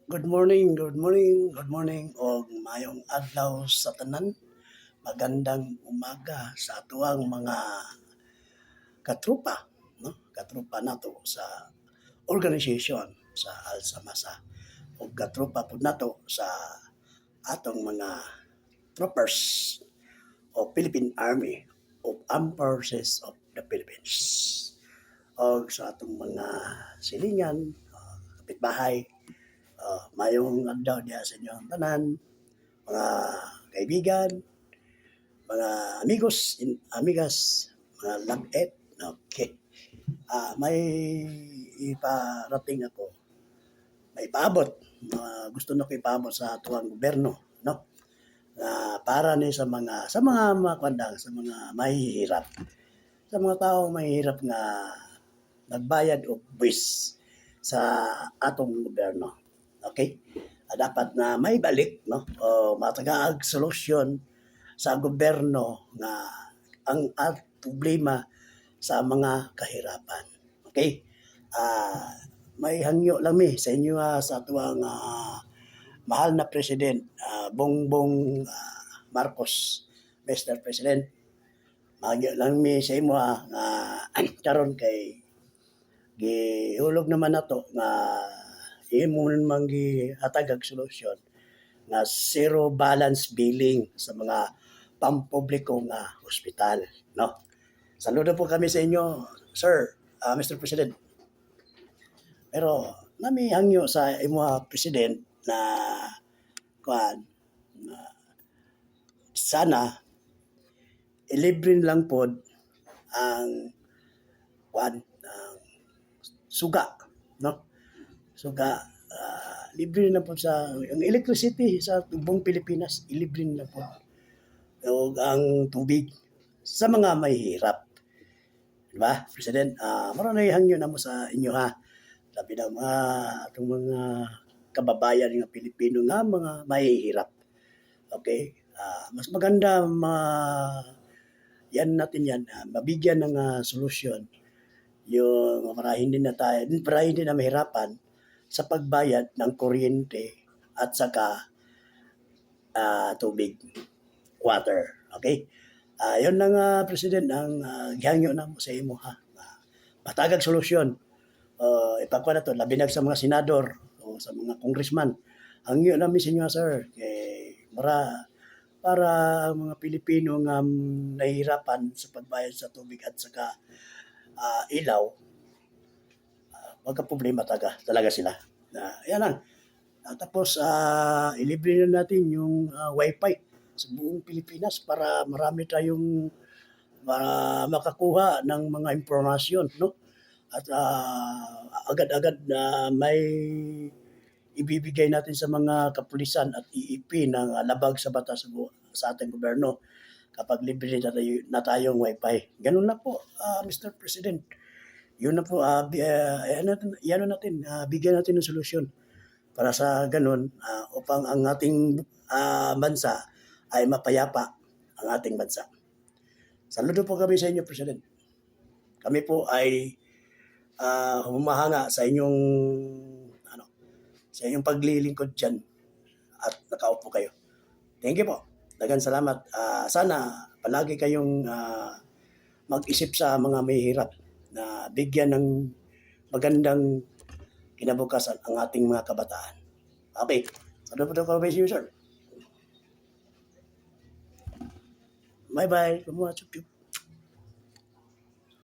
Good morning, good morning, good morning o mayong adlaw sa tanan. Magandang umaga sa atuang mga katrupa, no? Katrupa nato sa organization sa Alsamasa o katrupa pud nato sa atong mga troopers o Philippine Army o Armed Forces of the Philippines. O sa atong mga silingan, kapitbahay, mayong adlaw diya sa inyong tanan, mga kaibigan, mga amigos, amigas, mga lab-et. Okay. May iparating ako, may ipaabot. Gusto na ko ipaabot sa tuwang gobyerno, no? Para ni sa mga kwandang, sa mga mahihirap. Sa mga tao mahihirap nga nagbayad og buwis sa atong gobyerno. Okay? Dapat na may balik, no? O matagaag solusyon sa gobyerno nga ang problema sa mga kahirapan. Okay? May hangyo lang mi sa inyo sa tuwang mahal na President Bongbong Marcos, Mr. President. Mahangyo lang mi sa imo nga karon kay gihulog naman nato nga imo man gihatag solusyon nga zero balance billing sa mga pampubliko nga ospital, no? Saludo po kami sa inyo, sir, Mr. President. Pero nami hangyo sa imo president na kuan sana ilibrin lang pod ang kuan suga, no? Suga libre na po sa ang electricity sa buong Pilipinas, ilibre na po. O ang tubig sa mga mahihirap. Diba, President? Maraming hangyo na mo sa inyo Sabi na itong mga kababayan ng Pilipino nga mga mahihirap. Okay? Mas maganda yan natin yan, mabigyan ng solusyon yung para hindi na mahirapan sa pagbayad ng kuryente at saka tubig, water. Okay? Yun lang, President, ang gihangyo na mo sa imo matagag solusyon. Ipakuha na to, labinag sa mga senador o sa mga congressman. Hangyo namin sa inyo, sir, para ang mga Pilipino nga nahihirapan sa pagbayad sa tubig at saka ilaw, magka-problema talaga sila. Yan lang. Tapos, ilibre na natin yung wifi sa buong Pilipinas para marami tayong makakuha ng mga impormasyon, no? At agad-agad na may ibibigay natin sa mga kapulisan at EEP ng labag sa batas sa ating gobyerno kapag libre na tayong wifi. Ganun na po, Mr. President. Yun na po, bigyan natin ng solusyon para sa ganun upang ang ating bansa ay mapayapa ang ating bansa. Saludo po kami sa inyo, President. Kami po ay humahanga sa inyong paglilingkod diyan at nakaupo kayo. Thank you po. Daghang salamat. Sana palagi kayong mag-isip sa mga mahihirap na bigyan ng magandang kinabukasan ang ating mga kabataan. Okay. Saludo po kami sa inyo, sir. Bye-bye.